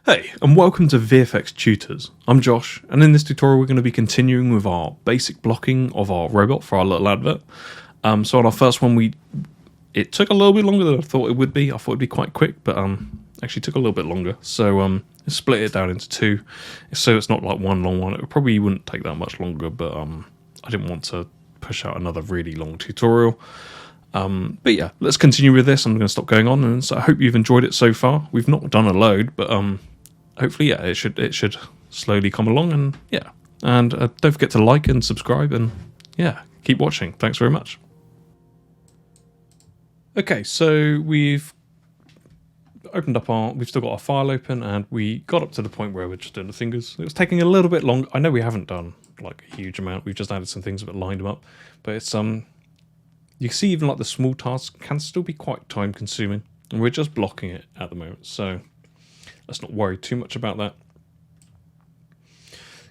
Hey, and welcome to VFX Tutors. I'm Josh, and in this tutorial we're going to be continuing with our basic blocking of our robot for our little advert. So on our first one, it took a little bit longer than I thought it would be. I thought it'd be quite quick, but actually took a little bit longer. So I split it down into two, so it's not like one long one. It probably wouldn't take that much longer, but I didn't want to push out another really long tutorial. But yeah, let's continue with this. I'm going to stop going on, and so I hope you've enjoyed it so far. We've not done a load, but hopefully, yeah, it should slowly come along, and yeah, and don't forget to like and subscribe, and yeah, keep watching. Thanks very much. Okay, so we've opened up we've still got our file open, and we got up to the point where we're just doing the fingers. It was taking a little bit long. I know we haven't done like a huge amount. We've just added some things but lined them up, but it's you can see even like the small tasks can still be quite time consuming, and we're just blocking it at the moment, so let's not worry too much about that.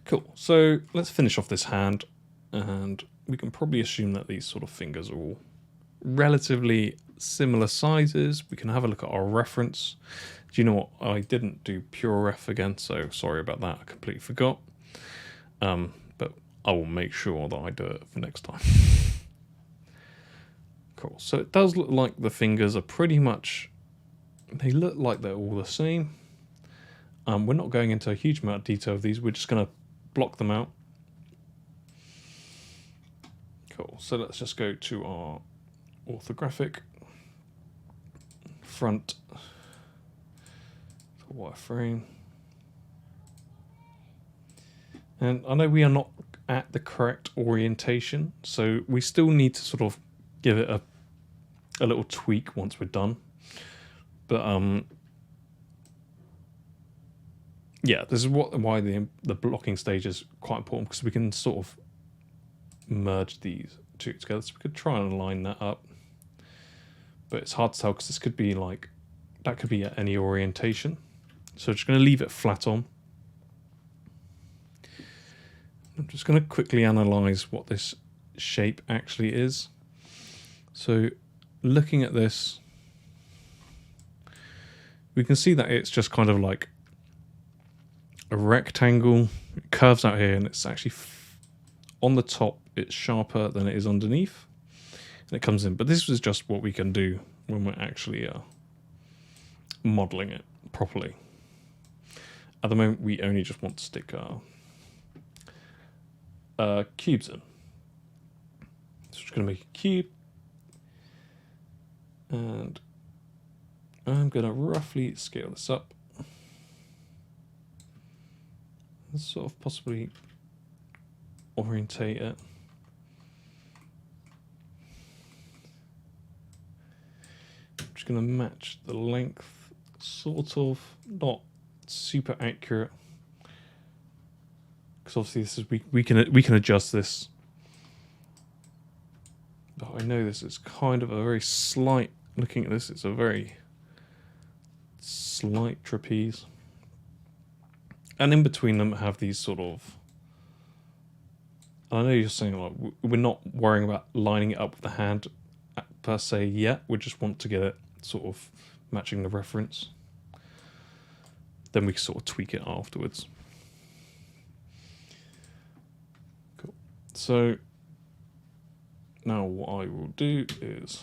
Cool, so let's finish off this hand, and we can probably assume that these sort of fingers are all relatively similar sizes. We can have a look at our reference. Do you know what? I didn't do pure ref again, so sorry about that. I completely forgot. But I will make sure that I do it for next time. Cool, so it does look like the fingers are pretty much, they look like they're all the same. We're not going into a huge amount of detail of these, we're just going to block them out. Cool, so let's just go to our orthographic front wireframe. And I know we are not at the correct orientation, so we still need to sort of give it a little tweak once we're done. But yeah, this is why the blocking stage is quite important, because we can sort of merge these two together. So we could try and line that up, but it's hard to tell because this could be like, that could be at any orientation. So I'm just going to leave it flat on. I'm just going to quickly analyze what this shape actually is. So looking at this, we can see that it's just kind of like a rectangle. It curves out here, and it's actually on the top it's sharper than it is underneath, and it comes in. But this was just what we can do when we're actually modeling it properly. At the moment we only just want to stick our cubes in. So we're just going to make a cube, and I'm going to roughly scale this up. Let's sort of possibly orientate it. I'm just going to match the length, sort of, not super accurate, because obviously this is we can adjust this. But I know this is kind of a very slight. Looking at this, it's a very slight trapeze. And in between them have these sort of, I know you're saying like we're not worrying about lining it up with the hand per se yet, we just want to get it sort of matching the reference. Then we can sort of tweak it afterwards. Cool. So now what I will do is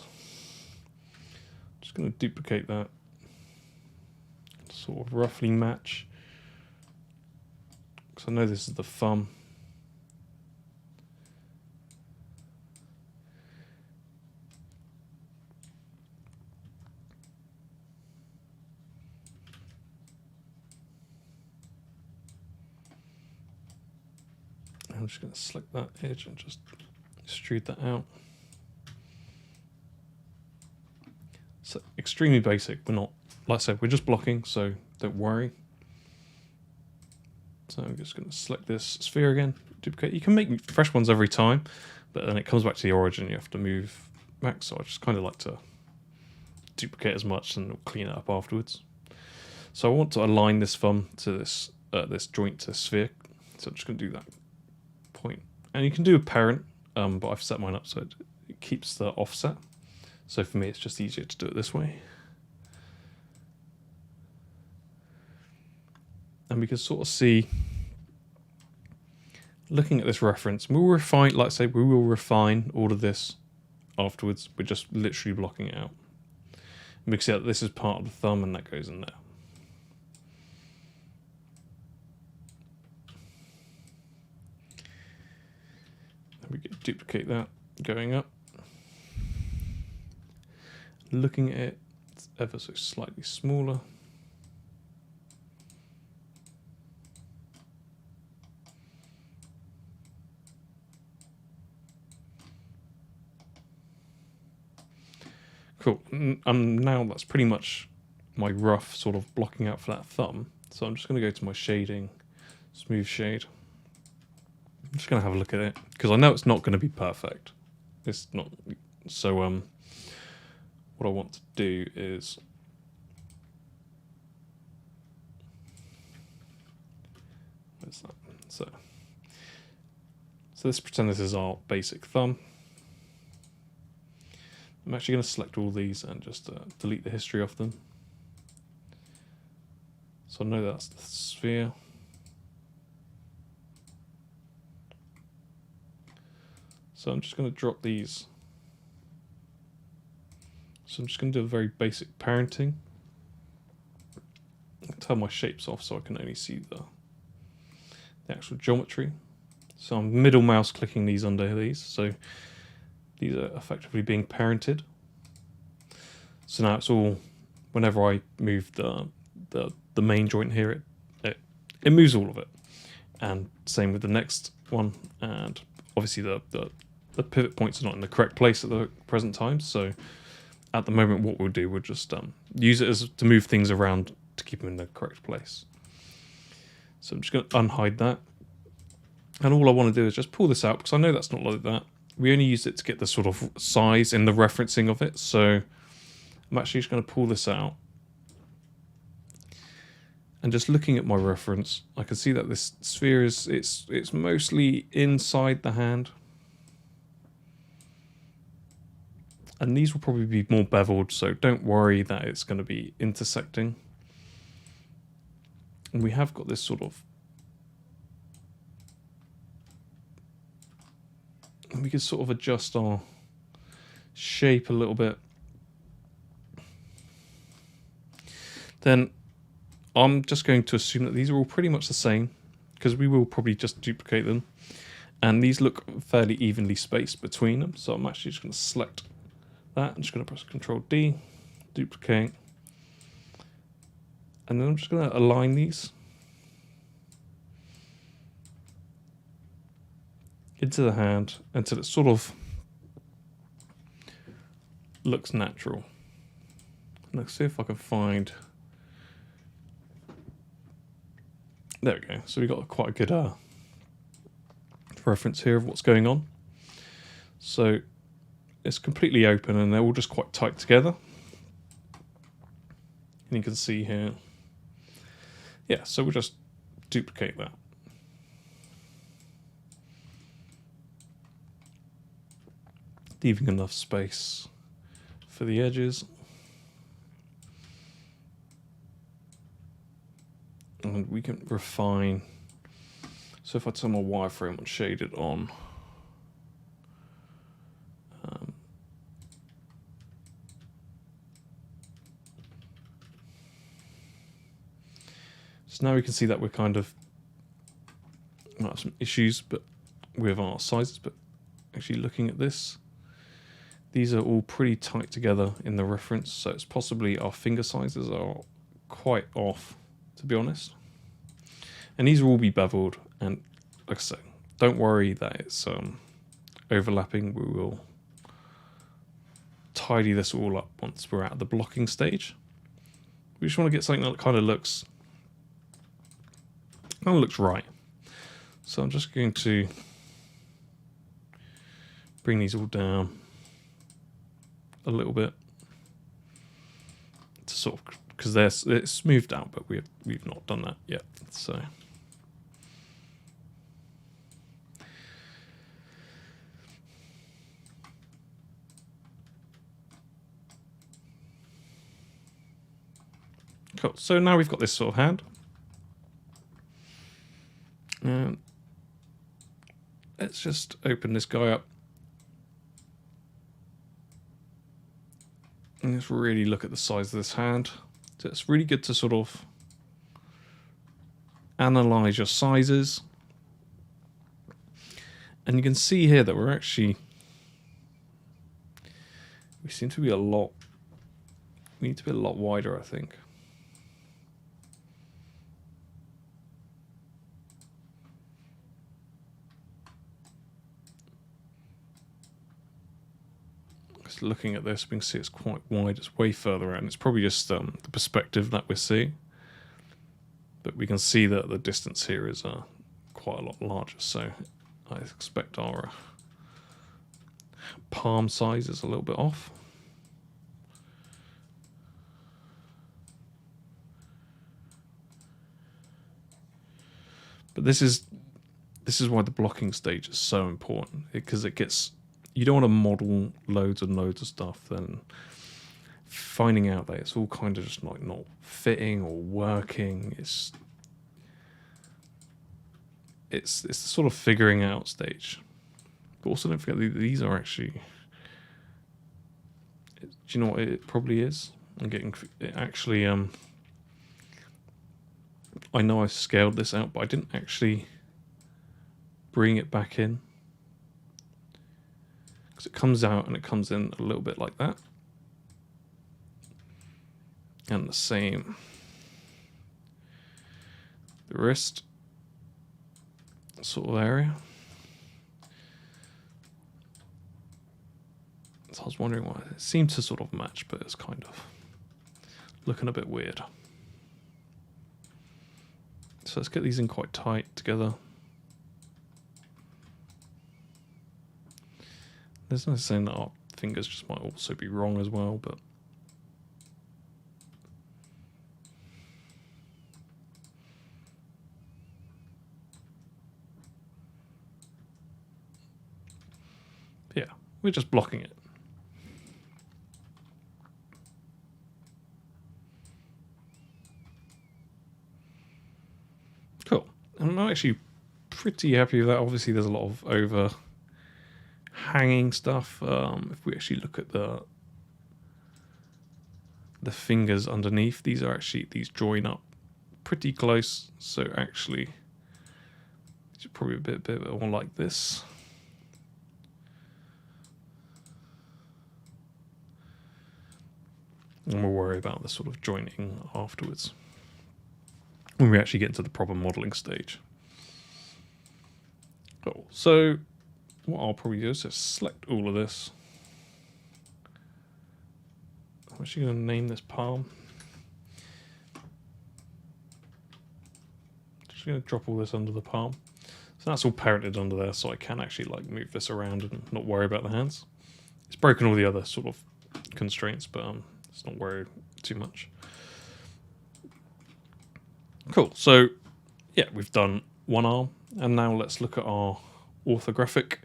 just going to duplicate that, sort of roughly match. So I know this is the thumb. I'm just going to select that edge and just extrude that out. So extremely basic. We're not, like I said, we're just blocking, so don't worry. So I'm just going to select this sphere again, duplicate. You can make fresh ones every time, but then it comes back to the origin. You have to move back. So I just kind of like to duplicate as much and clean it up afterwards. So I want to align this thumb to this this joint to sphere. So I'm just going to do that point. And you can do a parent, but I've set mine up so it keeps the offset. So for me, it's just easier to do it this way. And we can sort of see, looking at this reference, we'll refine, like I say, we will refine all of this afterwards. We're just literally blocking it out. And we can see that this is part of the thumb and that goes in there. And we can duplicate that going up. Looking at it, it's ever so slightly smaller. Cool. Now that's pretty much my rough sort of blocking out for that thumb. So I'm just going to go to my shading, smooth shade. I'm just going to have a look at it because I know it's not going to be perfect. It's not. So what I want to do is where's that? So let's pretend this is our basic thumb. I'm actually going to select all these and just delete the history of them. So I know that's the sphere. So I'm just going to drop these. So I'm just going to do a very basic parenting. Turn my shapes off so I can only see the actual geometry. So I'm middle mouse clicking these under these. So these are effectively being parented. So now it's all, whenever I move the main joint here, it moves all of it. And same with the next one. And obviously the pivot points are not in the correct place at the present time. So at the moment, what we'll do, we'll just use it as to move things around to keep them in the correct place. So I'm just going to unhide that. And all I want to do is just pull this out because I know that's not like that. We only use it to get the sort of size in the referencing of it. So I'm actually just going to pull this out. And just looking at my reference, I can see that this sphere is, it's mostly inside the hand. And these will probably be more beveled, so don't worry that it's going to be intersecting. And we have got this sort of, we can sort of adjust our shape a little bit. Then I'm just going to assume that these are all pretty much the same because we will probably just duplicate them. And these look fairly evenly spaced between them. So I'm actually just going to select that. I'm just going to press Control D, duplicate. And then I'm just going to align these into the hand until it sort of looks natural. Let's see if I can find. There we go. So we've got quite a good reference here of what's going on. So it's completely open and they're all just quite tight together. And you can see here. Yeah, so we'll just duplicate that. Leaving enough space for the edges. And we can refine. So if I turn my wireframe on shaded on, so now we can see that we're kind of might have some issues, but with our sizes. But actually looking at this, these are all pretty tight together in the reference. So it's possibly our finger sizes are quite off, to be honest. And these will all be beveled, and like I say, don't worry that it's overlapping. We will tidy this all up once we're at the blocking stage. We just want to get something that kind of looks right. So I'm just going to bring these all down a little bit to sort of, because it's smoothed out, but we've not done that yet. So cool. So now we've got this sort of hand. let's just open this guy up. And let's really look at the size of this hand. So it's really good to sort of analyze your sizes. And you can see here that we seem to be we need to be a lot wider, I think. Just looking at this, we can see it's quite wide. It's way further out, and it's probably just the perspective that we're seeing. But we can see that the distance here is quite a lot larger, so I expect our palm size is a little bit off. But this is why the blocking stage is so important, because you don't want to model loads and loads of stuff, then finding out that it's all kind of just like not fitting or working. It's the sort of figuring out stage. But also don't forget these are actually. Do you know what it probably is? I'm getting it actually. I know I scaled this out, but I didn't actually bring it back in. Because it comes out and it comes in a little bit like that. And the same. The wrist sort of area. So I was wondering why it seemed to sort of match, but it's kind of looking a bit weird. So let's get these in quite tight together. There's no saying that our fingers just might also be wrong as well, but yeah, we're just blocking it. Cool. I'm actually pretty happy with that. Obviously, there's a lot of overhanging stuff. If we actually look at the fingers underneath, these join up pretty close. So actually, it's probably a bit more like this. And we'll worry about the sort of joining afterwards, when we actually get into the proper modelling stage. Cool. So what I'll probably do is just select all of this. I'm actually going to name this palm. Just going to drop all this under the palm. So that's all parented under there, so I can actually like move this around and not worry about the hands. It's broken all the other sort of constraints, but let's not worry too much. Cool, so yeah, we've done one arm, and now let's look at our orthographic.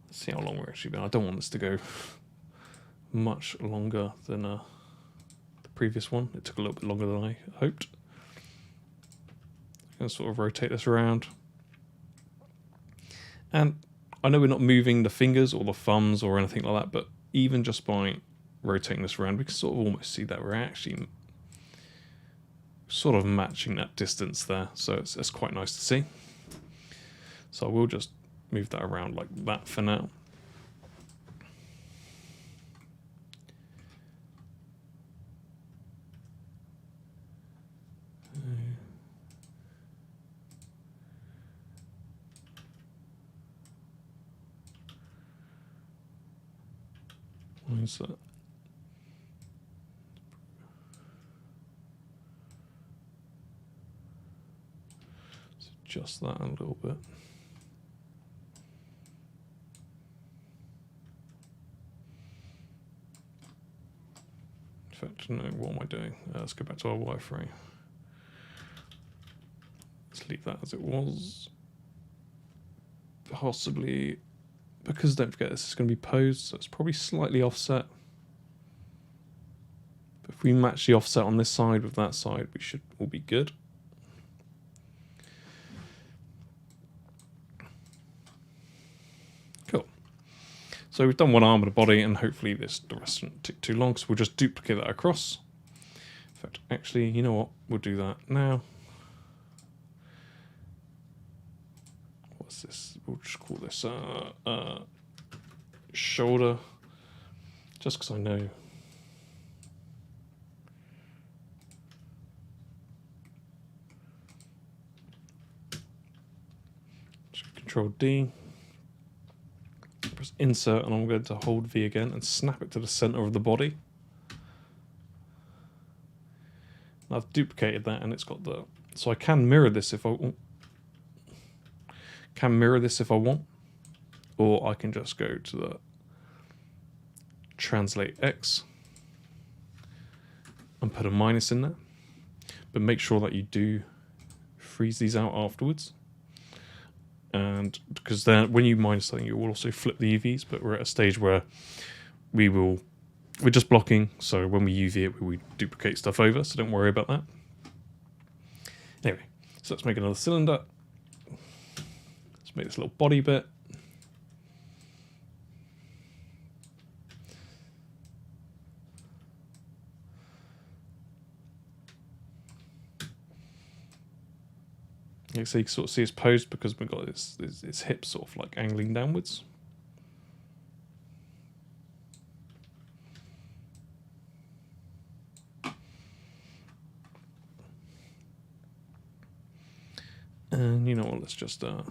Let's see how long we're actually been. I don't want this to go much longer than the previous one. It took a little bit longer than I hoped. I'm going to sort of rotate this around. And I know we're not moving the fingers or the thumbs or anything like that, but even just by rotating this around, we can sort of almost see that we're actually sort of matching that distance there, so it's quite nice to see. So I will just move that around like that for now. Why is that? Adjust that a little bit. In fact, no, what am I doing? Let's go back to our wireframe. Let's leave that as it was. Possibly, because don't forget this is going to be posed, so it's probably slightly offset. But if we match the offset on this side with that side, we should all be good. So we've done one arm and a body, and hopefully the rest shouldn't take too long, so we'll just duplicate that across. In fact, actually, you know what? We'll do that now. What's this? We'll just call this shoulder, just because I know. Just Control D. Press insert, and I'm going to hold V again and snap it to the center of the body. And I've duplicated that, and it's got the, so I can mirror this if I want. Or I can just go to the translate X and put a minus in there. But make sure that you do freeze these out afterwards. And because then when you minus something, you will also flip the UVs, but we're at a stage where we're just blocking, so when we UV it, we duplicate stuff over, so don't worry about that. Anyway, so let's make another cylinder. Let's make this little body bit. So you can sort of see his pose because we've got his hips sort of like angling downwards. And you know what, let's just for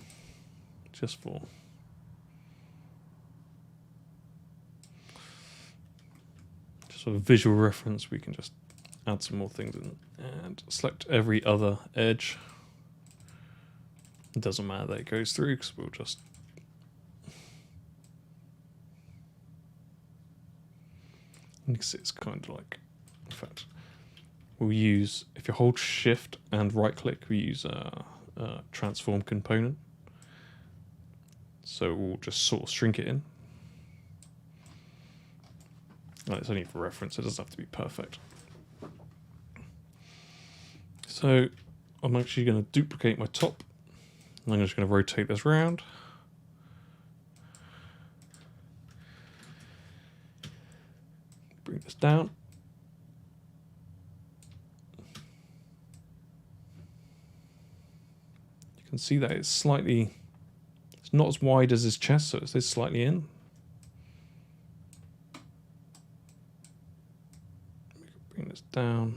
a visual reference, we can just add some more things in and select every other edge. It doesn't matter that it goes through, because we'll just you can see it's kind of like, in fact, we'll use, if you hold shift and right click, we use a transform component. So we'll just sort of shrink it in. It's only for reference, it doesn't have to be perfect. So I'm actually going to duplicate my top. I'm just going to rotate this round. Bring this down. You can see that it's not as wide as his chest, so it's slightly in. Bring this down.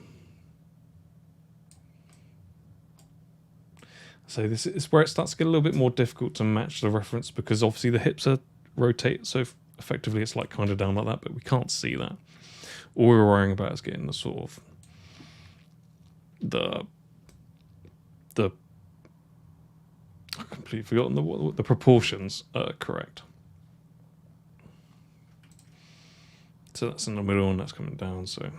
So this is where it starts to get a little bit more difficult to match the reference, because obviously the hips are rotate, so effectively it's like kind of down like that, but we can't see that. All we're worrying about is getting the sort of the I've completely forgotten the proportions are correct. So that's in the middle and that's coming down, so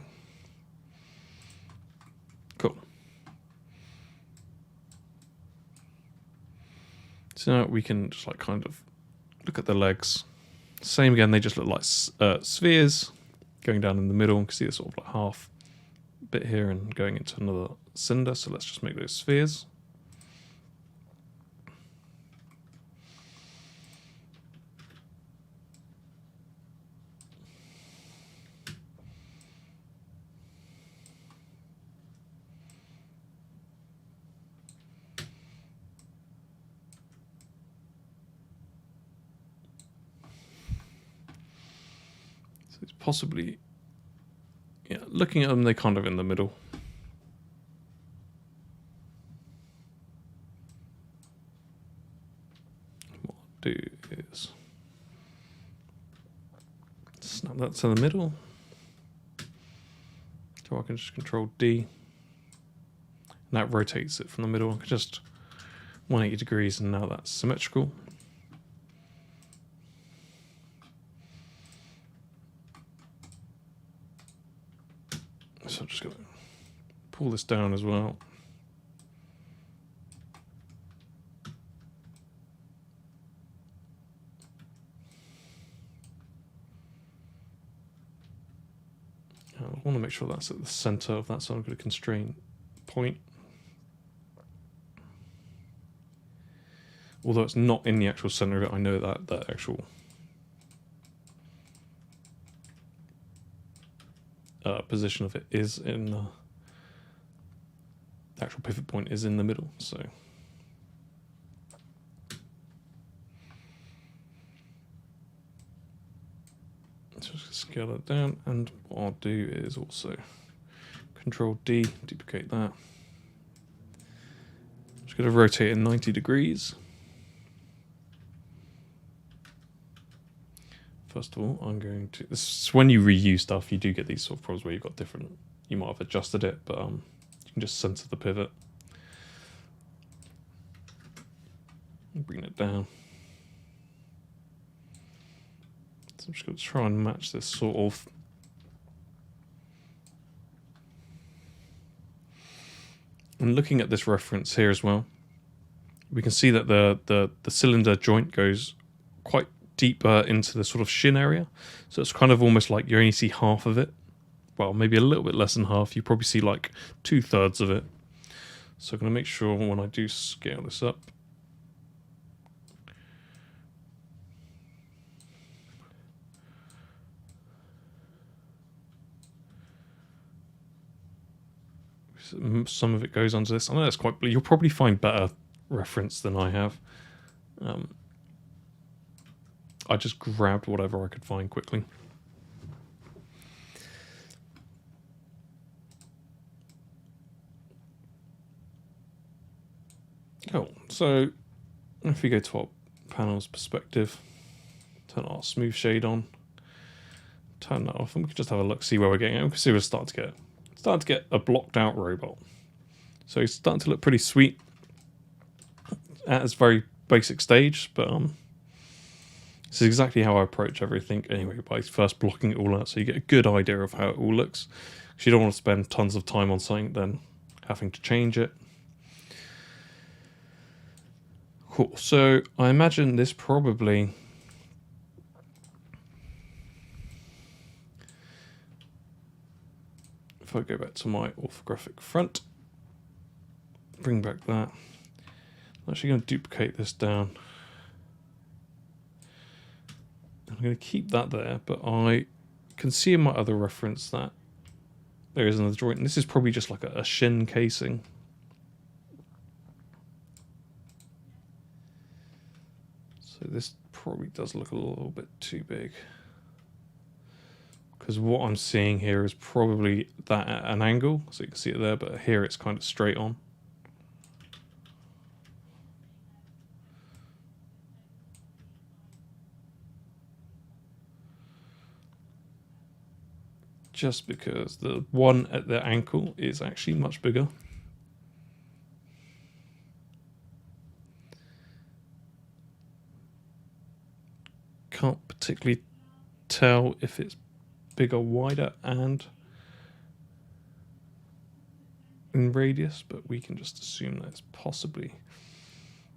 cool. So now we can just like kind of look at the legs. Same again, they just look like spheres going down in the middle. You can see the sort of like half bit here and going into another cylinder. So let's just make those spheres. It's possibly, yeah, looking at them, they're kind of in the middle. What I'll do is snap that to the middle. So I can just Control D. And that rotates it from the middle. I can just 180 degrees, and now that's symmetrical. So I'm just going to pull this down as well. I want to make sure that's at the center of that, so I'm going to constrain point. Although it's not in the actual center of it, I know that actual position of it is in the actual pivot point is in the middle. So just scale that down, and what I'll do is also Control D, duplicate that. Just going to rotate it 90 degrees. First of all, I'm going to. This is when you reuse stuff, you do get these sort of problems where you've got different. You might have adjusted it, but you can just center the pivot. Bring it down. So I'm just going to try and match this sort of. And looking at this reference here as well, we can see that the cylinder joint goes quite deeper into the sort of shin area. So it's kind of almost like you only see half of it. Well, maybe a little bit less than half. You probably see like 2/3 of it. So I'm going to make sure when I do scale this up, some of it goes onto this. I know that's quite. You'll probably find better reference than I have. I just grabbed whatever I could find quickly. Cool. So if we go to our panels perspective, turn our smooth shade on, turn that off, and we can just have a look, see where we're getting at. We can see we're starting to get a blocked out robot. So it's starting to look pretty sweet at its very basic stage, but this is exactly how I approach everything anyway, by first blocking it all out so you get a good idea of how it all looks. Because you don't want to spend tons of time on something then having to change it. Cool, so I imagine this probably if I go back to my orthographic front, bring back that, I'm actually going to duplicate this down. I'm going to keep that there, but I can see in my other reference that there is another joint, and this is probably just like a shin casing. So this probably does look a little bit too big, because what I'm seeing here is probably that at an angle, so you can see it there, but here it's kind of straight on. Just because the one at the ankle is actually much bigger. Can't particularly tell if it's bigger, wider, and in radius, but we can just assume that it's possibly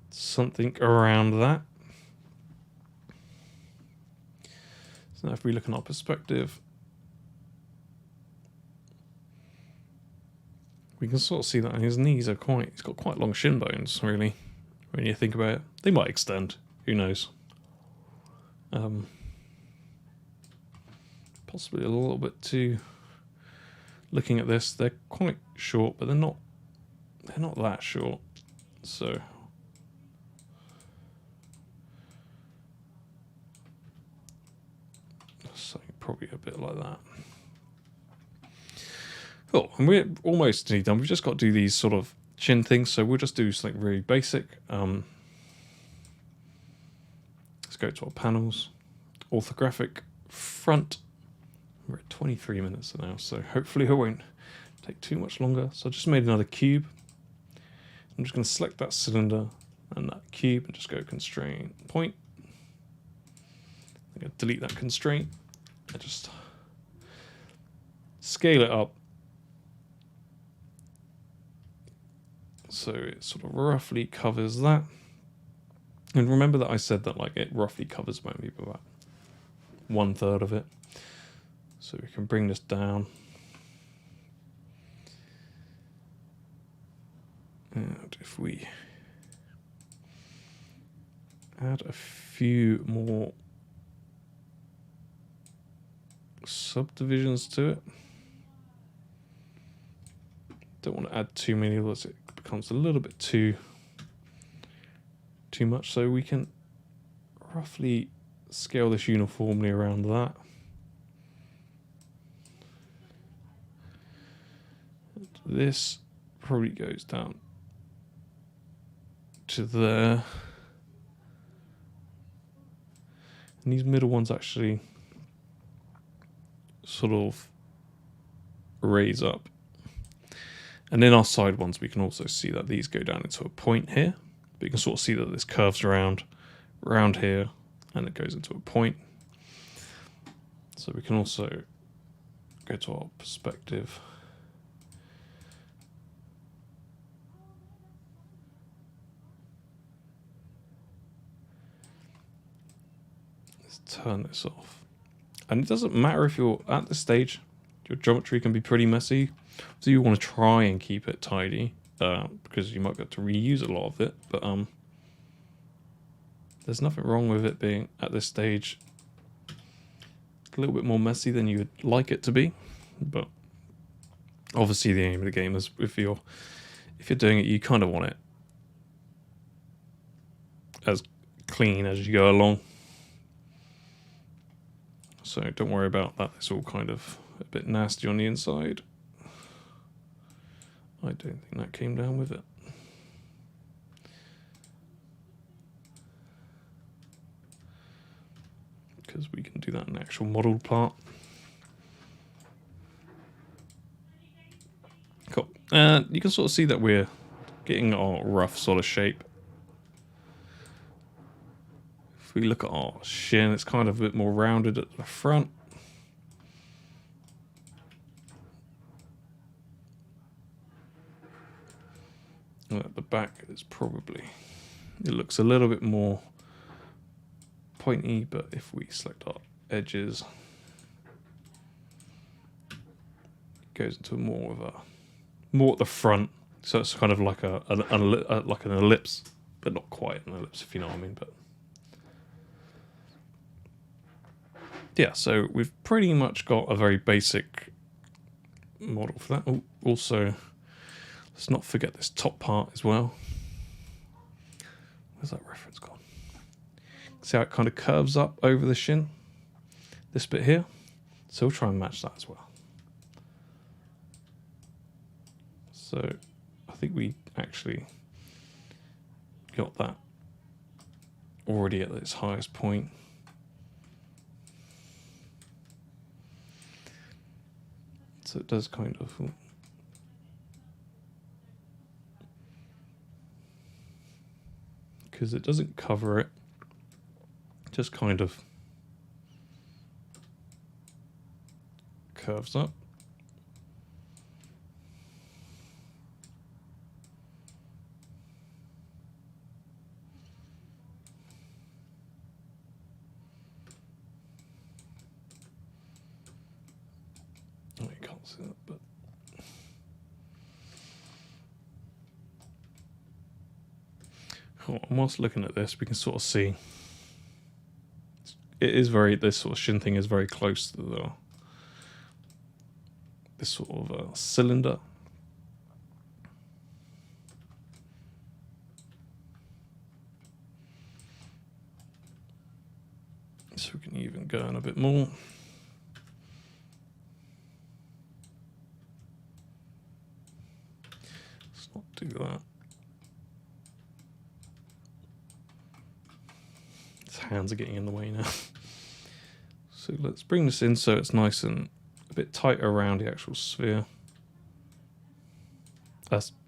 something around that. So now if we look in our perspective, we can sort of see that his knees are he's got quite long shin bones, really, when you think about it. They might extend, who knows. Possibly a little bit too, looking at this, they're quite short, but they're not that short, so probably a bit like that. Cool, and we're almost nearly done. We've just got to do these sort of chin things, so we'll just do something really basic. Let's go to our panels, orthographic front. We're at 23 minutes now, so hopefully it won't take too much longer. So I just made another cube. I'm just going to select that cylinder and that cube and just go constraint point. I'm going to delete that constraint and just scale it up so it sort of roughly covers that. And remember that I said that like it roughly covers maybe about 1/3 of it. So we can bring this down. And if we add a few more subdivisions to it, don't want to add too many of those, it becomes a little bit too much. So we can roughly scale this uniformly around that. This probably goes down to there. And these middle ones actually sort of raise up. And in our side ones, we can also see that these go down into a point here. But you can sort of see that this curves around here, and it goes into a point. So we can also go to our perspective. Let's turn this off. And it doesn't matter if you're at this stage, your geometry can be pretty messy. So you want to try and keep it tidy, because you might be able to reuse a lot of it. But there's nothing wrong with it being at this stage a little bit more messy than you would like it to be. But obviously the aim of the game is if you're doing it, you kind of want it as clean as you go along. So don't worry about that. It's all kind of a bit nasty on the inside. I don't think that came down with it. Because we can do that in the actual model part. Cool. You can sort of see that we're getting our rough sort of shape. If we look at our shin, it's kind of a bit more rounded at the front. And at the back, it's probably, it looks a little bit more pointy, but if we select our edges, it goes into more of a, more at the front. So it's kind of like like an ellipse, but not quite an ellipse, if you know what I mean. But yeah, so we've pretty much got a very basic model for that. Oh, also, let's not forget this top part as well. Where's that reference gone? See how it kind of curves up over the shin? This bit here. So we'll try and match that as well. So I think we actually got that already at its highest point. So it does kind of... because it doesn't cover it, just kind of curves up. Oh, you can't see that, but cool. And whilst looking at this, we can sort of see it is very, this sort of shin thing is very close to the this sort of cylinder. So we can even go in a bit more. Let's not do that. His hands are getting in the way now. So let's bring this in so it's nice and a bit tighter around the actual sphere.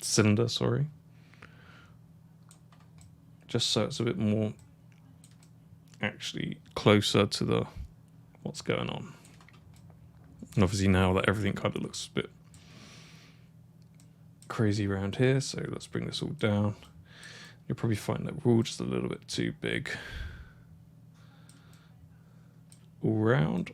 Cylinder, sorry. Just so it's a bit more actually closer to the what's going on. And obviously now that everything kind of looks a bit crazy around here, so let's bring this all down. You'll probably find that we're all just a little bit too big all round.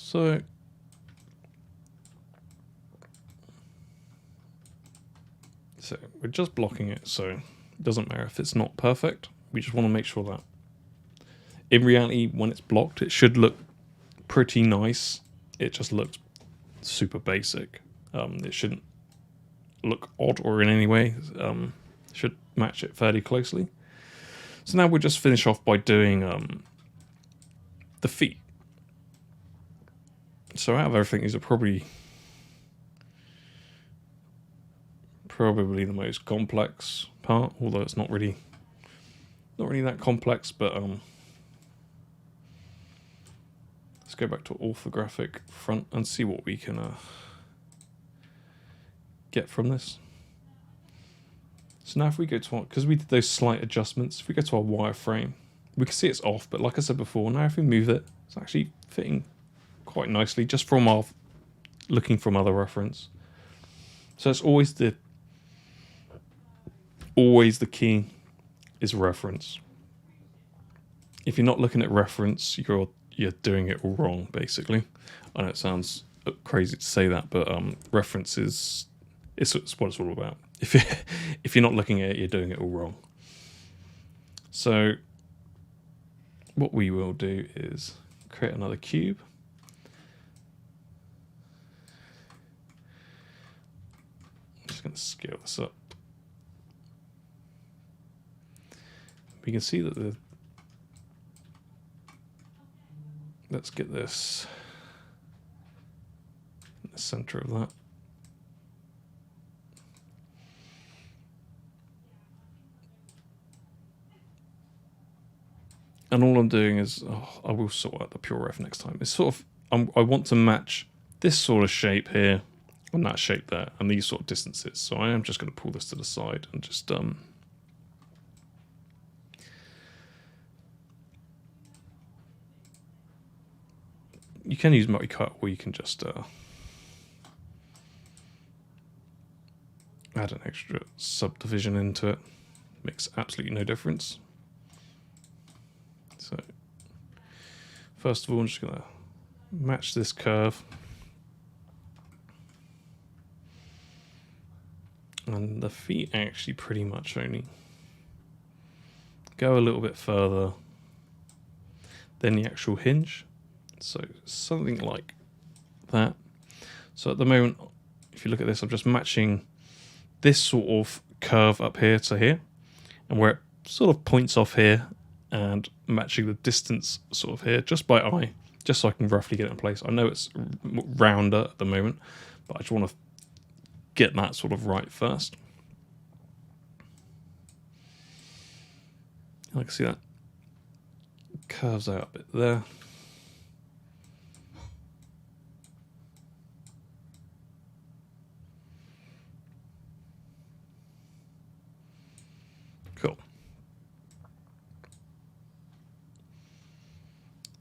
So we're just blocking it, so it doesn't matter if it's not perfect. We just want to make sure that in reality, when it's blocked, it should look pretty nice. It just looks super basic. It shouldn't look odd or in any way. Should match it fairly closely. So now we'll just finish off by doing the feet. So out of everything, these are probably the most complex part, although it's not really that complex. But let's go back to orthographic front and see what we can get from this. So now if we go to because we did those slight adjustments, if we go to our wireframe, we can see it's off, but like I said before, now if we move it, it's actually fitting quite nicely just from our looking from other reference. So it's always the key is reference. If you're not looking at reference, you're doing it all wrong, basically. I know it sounds crazy to say that, but reference is it's what it's all about. If you're not looking at it, you're doing it all wrong. So what we will do is create another cube. I'm just going to scale this up. We can see that let's get this in the center of that. And all I'm doing is, I will sort out the pure ref next time. It's sort of, I want to match this sort of shape here and that shape there and these sort of distances. So I am just going to pull this to the side and just you can use multi-cut, or you can just add an extra subdivision into it. Makes absolutely no difference. So first of all, I'm just going to match this curve. And the feet actually pretty much only go a little bit further than the actual hinge. So something like that. So at the moment, if you look at this, I'm just matching this sort of curve up here to here, and where it sort of points off here, and matching the distance sort of here just by eye, just so I can roughly get it in place. I know it's rounder at the moment, but I just want to get that sort of right first. I can see that curves out a bit there. Cool.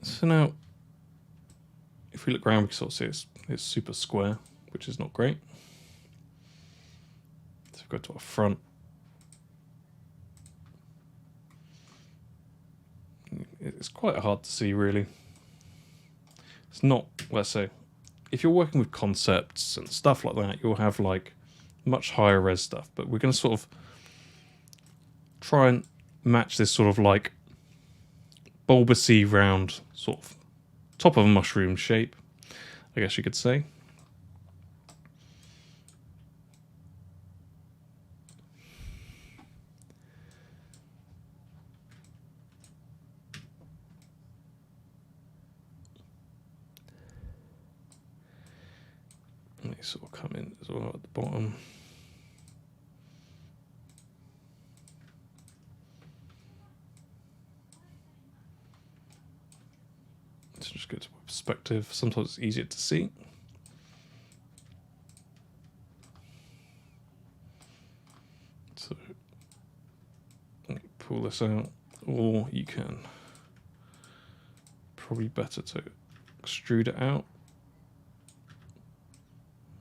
So now, if we look around, we can sort of see it's super square, which is not great. So we go to our front. It's quite hard to see, really. It's not, let's say, if you're working with concepts and stuff like that, you'll have like much higher res stuff, but we're going to sort of try and match this sort of like bulbousy round sort of top of a mushroom shape, I guess you could say. And they sort of come in as well at the bottom. Let's just go to perspective. Sometimes it's easier to see. So pull this out, or you can probably better to extrude it out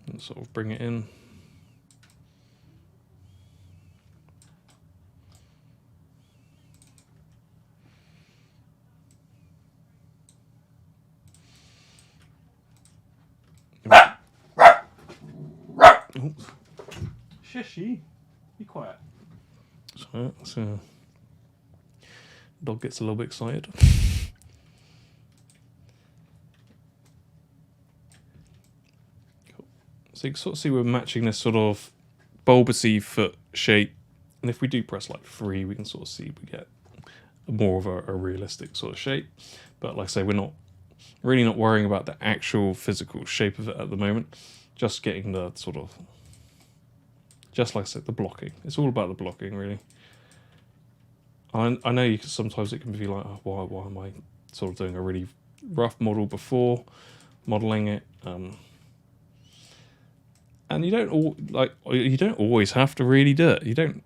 and sort of bring it in. Oh. Shishy, be quiet. So dog gets a little bit excited. Cool. So you can sort of see we're matching this sort of bulbousy foot shape, and if we do press like 3, we can sort of see we get more of a realistic sort of shape. But like I say, we're not really not worrying about the actual physical shape of it at the moment, just getting the sort of, just like I said, the blocking. It's all about the blocking, really. I know you can, sometimes it can be like, oh, why am I sort of doing a really rough model before modeling it? And you don't always have to really do it. You don't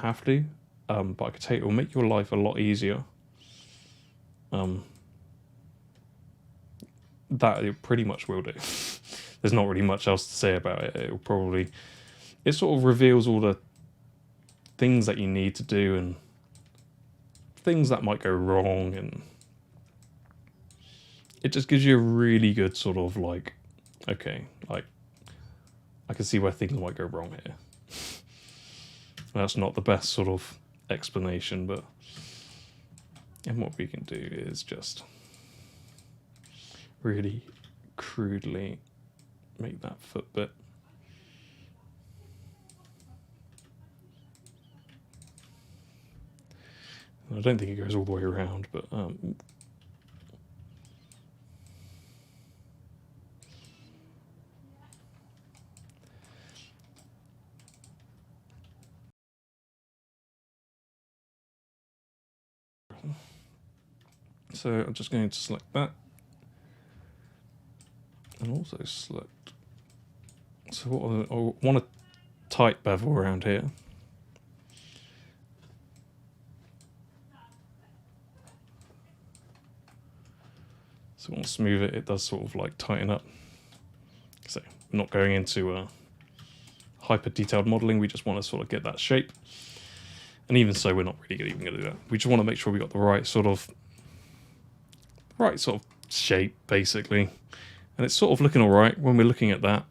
have to. But I could tell you, it will make your life a lot easier. That it pretty much will do. There's not really much else to say about it. It sort of reveals all the things that you need to do and things that might go wrong, and it just gives you a really good sort of like, okay, like I can see where things might go wrong here. That's not the best sort of explanation, but and what we can do is just really crudely make that foot bit. I don't think it goes all the way around, but so I'm just going to select that, and also select. So what I want a tight bevel around here. So when I smooth it, it does sort of like tighten up. So we're not going into hyper detailed modeling. We just want to sort of get that shape. And even so, we're not really even going to do that. We just want to make sure we got the right sort of shape, basically. And it's sort of looking all right when we're looking at that.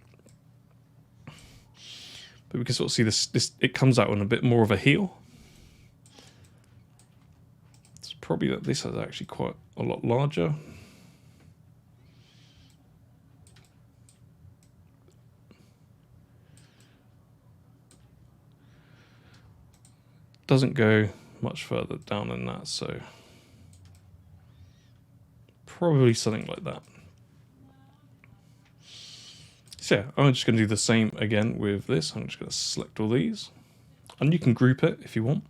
But we can sort of see this it comes out on a bit more of a heel. It's probably that this is actually quite a lot larger. Doesn't go much further down than that, so probably something like that. So yeah, I'm just going to do the same again with this. I'm just going to select all these, and you can group it if you want.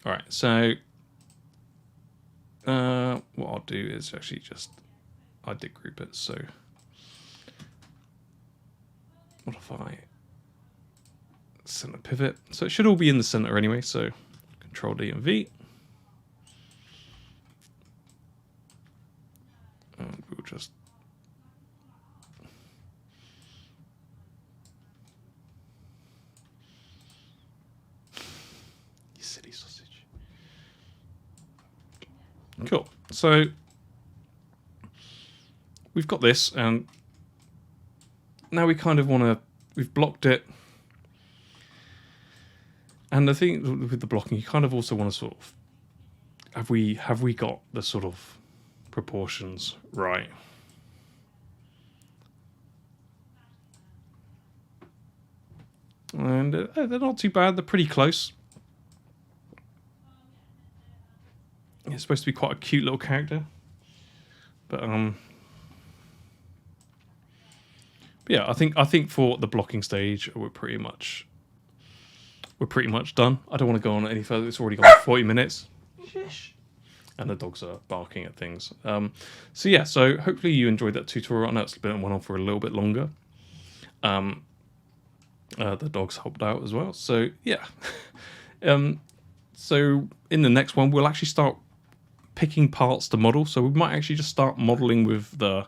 All right, so what I'll do is actually just, I did group it, so what if I center pivot? So it should all be in the center anyway, so Control D and V. And we'll just you silly sausage. Cool. So we've got this, and now we kind of want to, we've blocked it. And the thing with the blocking, you kind of also want to sort of, have we got the sort of proportions right? And they're not too bad, they're pretty close. It's supposed to be quite a cute little character. But yeah, I think for the blocking stage we're pretty much done. I don't want to go on any further. It's already gone 40 minutes. And the dogs are barking at things. So yeah, so hopefully you enjoyed that tutorial. I know it's went on for a little bit longer. The dogs helped out as well. So yeah. So in the next one, we'll actually start picking parts to model. So we might actually just start modeling with the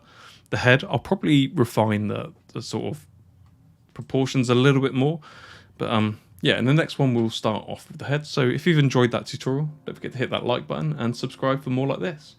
head. I'll probably refine the sort of proportions a little bit more. But yeah, in the next one, we'll start off with the head. So if you've enjoyed that tutorial, don't forget to hit that like button and subscribe for more like this.